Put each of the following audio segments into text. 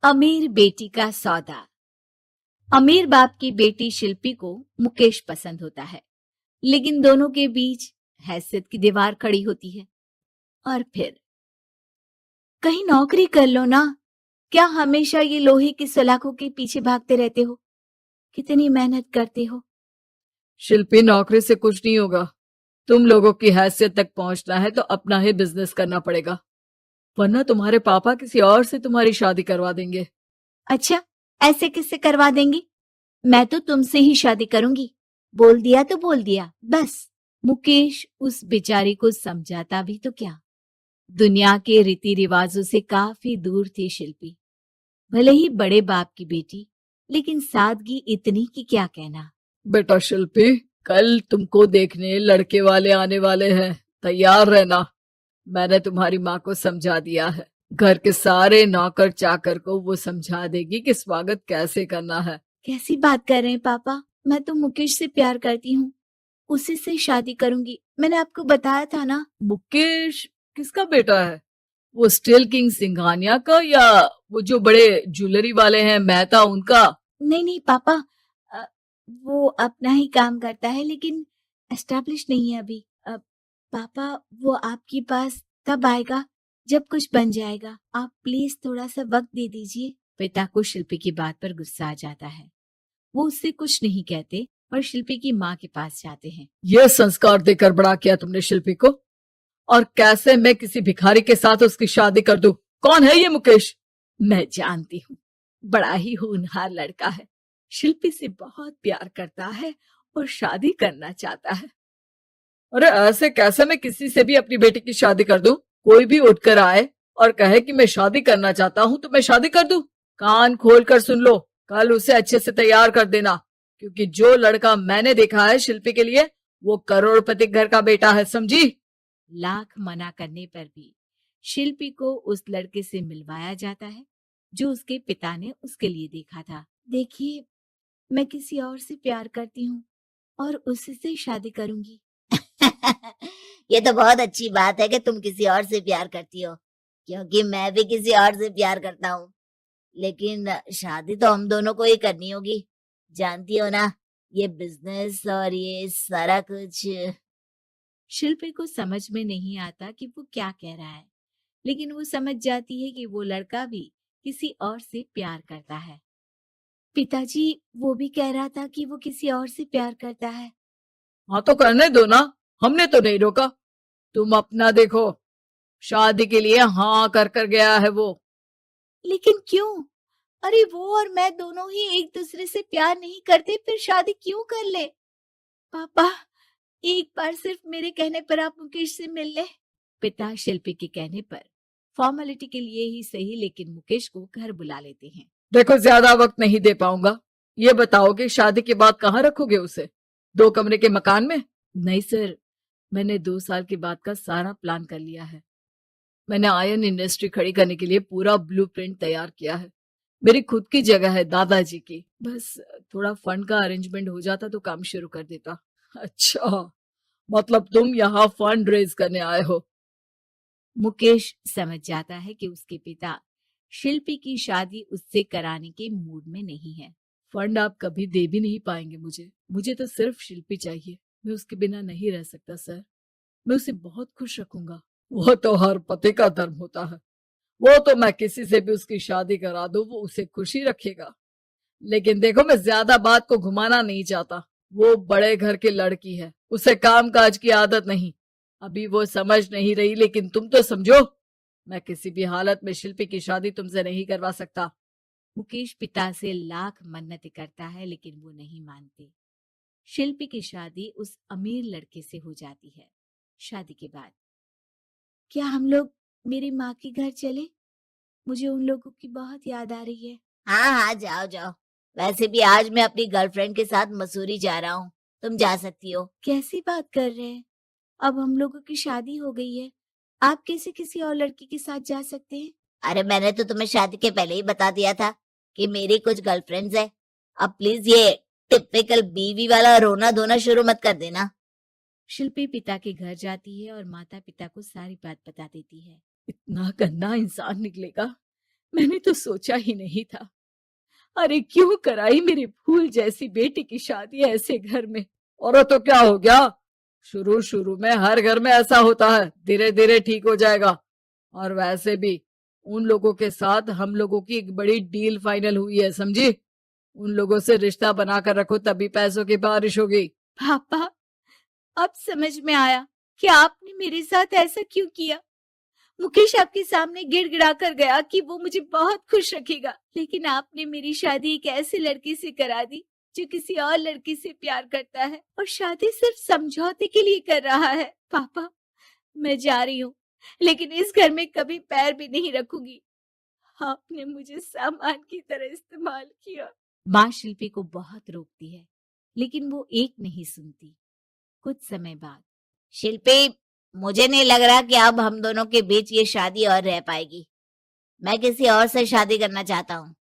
अमीर बेटी का सौदा। अमीर बाप की बेटी शिल्पी को मुकेश पसंद होता है, लेकिन दोनों के बीच हैसियत की दीवार खड़ी होती है। और फिर कहीं नौकरी कर लो ना, क्या हमेशा ये लोहे की सलाखों के पीछे भागते रहते हो? कितनी मेहनत करते हो। शिल्पी, नौकरी से कुछ नहीं होगा। तुम लोगों की हैसियत तक पहुंचना है तो अपना ही बिजनेस करना पड़ेगा, वरना तुम्हारे पापा किसी और से तुम्हारी शादी करवा देंगे। अच्छा, ऐसे किससे करवा देंगी? मैं तो तुमसे ही शादी करूंगी। बोल दिया तो बोल दिया, बस। मुकेश उस बेचारी को समझाता भी तो क्या। दुनिया के रीति रिवाजों से काफी दूर थी शिल्पी। भले ही बड़े बाप की बेटी, लेकिन सादगी इतनी कि क्या कहना। बेटा शिल्पी, कल तुमको देखने लड़के वाले आने वाले हैं, तैयार रहना। मैंने तुम्हारी माँ को समझा दिया है। घर के सारे नौकर चाकर को वो समझा देगी कि स्वागत कैसे करना है। कैसी बात कर रहे हैं पापा? मैं तो मुकेश से प्यार करती हूँ, उसी से शादी करूंगी। मैंने आपको बताया था ना। मुकेश किसका बेटा है? वो स्टील किंग सिंघानिया का, या वो जो बड़े ज्वेलरी वाले हैं मेहता, उनका? नहीं नहीं पापा, वो अपना ही काम करता है, लेकिन एस्टेब्लिश नहीं है अभी। पापा, वो आपके पास तब आएगा जब कुछ बन जाएगा। आप प्लीज थोड़ा सा वक्त दे दीजिए। पिता को शिल्पी की बात पर गुस्सा आ जाता है। वो उससे कुछ नहीं कहते और शिल्पी की माँ के पास जाते हैं। ये संस्कार देकर बड़ा किया तुमने शिल्पी को, और कैसे मैं किसी भिखारी के साथ उसकी शादी कर दूं? कौन है ये मुकेश? मैं जानती हूँ, बड़ा ही होनहार लड़का है। शिल्पी से बहुत प्यार करता है और शादी करना चाहता है। अरे ऐसे कैसे मैं किसी से भी अपनी बेटी की शादी कर दूं? कोई भी उठकर आए और कहे कि मैं शादी करना चाहता हूं तो मैं शादी कर दूं? कान खोल कर सुन लो, कल उसे अच्छे से तैयार कर देना, क्योंकि जो लड़का मैंने देखा है शिल्पी के लिए, वो करोड़पति घर का बेटा है, समझी? लाख मना करने पर भी शिल्पी को उस लड़के से मिलवाया जाता है जो उसके पिता ने उसके लिए देखा था। देखिए, मैं किसी और से प्यार करती हूँ और उसी से शादी करूंगी। ये तो बहुत अच्छी बात है कि तुम किसी और से प्यार करती हो, क्योंकि मैं भी किसी और से प्यार करता हूँ। लेकिन शादी तो हम दोनों को ही करनी होगी, जानती हो ना, ये बिजनेस और ये सारा कुछ। शिल्पी को समझ में नहीं आता कि वो क्या कह रहा है, लेकिन वो समझ जाती है कि वो लड़का भी किसी और से प्यार करता है। पिताजी, वो भी कह रहा था कि वो किसी और से प्यार करता है। हाँ तो करने दो ना, हमने तो नहीं रोका। तुम अपना देखो, शादी के लिए हाँ कर गया है वो। लेकिन क्यों? अरे वो और मैं दोनों ही एक दूसरे से प्यार नहीं करते, फिर शादी क्यों कर ले? पापा, एक बार सिर्फ मेरे कहने पर आप मुकेश से मिल ले। पिता शिल्पी के कहने पर फॉर्मेलिटी के लिए ही सही, लेकिन मुकेश को घर बुला लेते हैं। देखो, ज्यादा वक्त नहीं दे पाऊंगा। ये बताओ कि शादी के बाद कहाँ रखोगे उसे? 2 कमरे के मकान में? नहीं सर, मैंने 2 साल के बाद का सारा प्लान कर लिया है। मैंने आयरन इंडस्ट्री खड़ी करने के लिए पूरा ब्लूप्रिंट तैयार किया है। मेरी खुद की जगह है दादाजी की। बस थोड़ा फंड का अरेंजमेंट हो जाता तो काम शुरू कर देता। अच्छा, मतलब तुम यहाँ फंड रेज करने आए हो? मुकेश समझ जाता है कि उसके पिता शिल्पी की शादी उससे कराने के मूड में नहीं है। फंड आप कभी दे भी नहीं पाएंगे मुझे तो सिर्फ शिल्पी चाहिए। मैं उसके बिना नहीं रह सकता सर। मैं उसे बहुत खुश रखूंगा। वो तो हर पति का धर्म होता है। वो तो मैं किसी से भी उसकी शादी करा दूं, वो उसे खुशी रखेगा। लेकिन देखो, मैं ज्यादा बात को घुमाना नहीं चाहता। वो बड़े घर की लड़की है, उसे काम काज की आदत नहीं। अभी वो समझ नहीं रही, लेकिन तुम तो समझो। मैं किसी भी हालत में शिल्पी की शादी तुमसे नहीं करवा सकता। मुकेश पिता से लाख मन्नतें करता है, लेकिन वो नहीं मानते। शिल्पी की शादी उस अमीर लड़के से हो जाती है। शादी के बाद क्या हम लोग मेरी माँ के घर चले? मुझे उन लोगों की बहुत याद आ रही है। हाँ हाँ, जाओ जाओ। वैसे भी आज मैं अपनी गर्लफ्रेंड के साथ मसूरी जा रहा हूँ, तुम जा सकती हो। कैसी बात कर रहे हैं? अब हम लोगों की शादी हो गई है, आप कैसे किसी और लड़की के साथ जा सकते हैं? अरे मैंने तो तुम्हें शादी के पहले ही बता दिया था कि मेरी कुछ गर्लफ्रेंड्स है। अब प्लीज ये टिपिकल बीवी वाला रोना धोना शुरू मत कर देना। शिल्पी पिता के घर जाती है और माता पिता को सारी बात बता देती है। इतना गंदा इंसान निकलेगा, मैंने तो सोचा ही नहीं था। अरे क्यों कराई मेरी फूल जैसी बेटी की शादी ऐसे घर में। और तो क्या हो गया, शुरू शुरू में हर घर में ऐसा होता है, धीरे धीरे ठीक हो जाएगा। और वैसे भी उन लोगों के साथ हम लोगों की एक बड़ी डील फाइनल हुई है, समझी। उन लोगों से रिश्ता बनाकर रखो, तभी पैसों की बारिश होगी। पापा, अब समझ में आया कि आपने मेरे साथ ऐसा क्यों किया। मुकेश आपके सामने गिड़गिड़ा कर गया कि वो मुझे बहुत खुश रखेगा, लेकिन आपने मेरी शादी एक ऐसे लड़के से करा दी जो किसी और लड़की से प्यार करता है और शादी सिर्फ समझौते के लिए कर रहा है। पापा, मैं जा रही हूँ, लेकिन इस घर में कभी पैर भी नहीं रखूंगी। आपने मुझे सामान की तरह इस्तेमाल किया। माँ शिल्पी को बहुत रोकती है, लेकिन वो एक नहीं सुनती। कुछ समय बाद, शिल्पी, मुझे नहीं लग रहा कि अब हम दोनों के बीच ये शादी और रह पाएगी। मैं किसी और से शादी करना चाहता हूँ।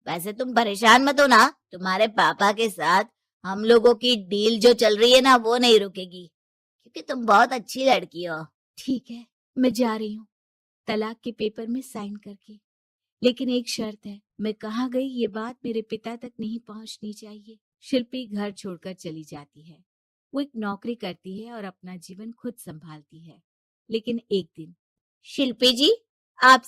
वैसे तुम परेशान मत हो ना, तुम्हारे पापा के साथ हम लोगों की डील जो चल रही है ना, वो नहीं रुकेगी, क्योंकि तुम बहुत अच्छी लड़की हो। ठीक है, मैं जा रही हूँ, तलाक के पेपर में साइन करके। लेकिन एक शर्त है, मैं कहाँ गई ये बात मेरे पिता तक नहीं पहुंचनी चाहिए। शिल्पी घर छोड़कर चली जाती है। वो एक नौकरी करती है और अपना जीवन खुद संभालती है। लेकिन एक दिन, शिल्पी जी, आप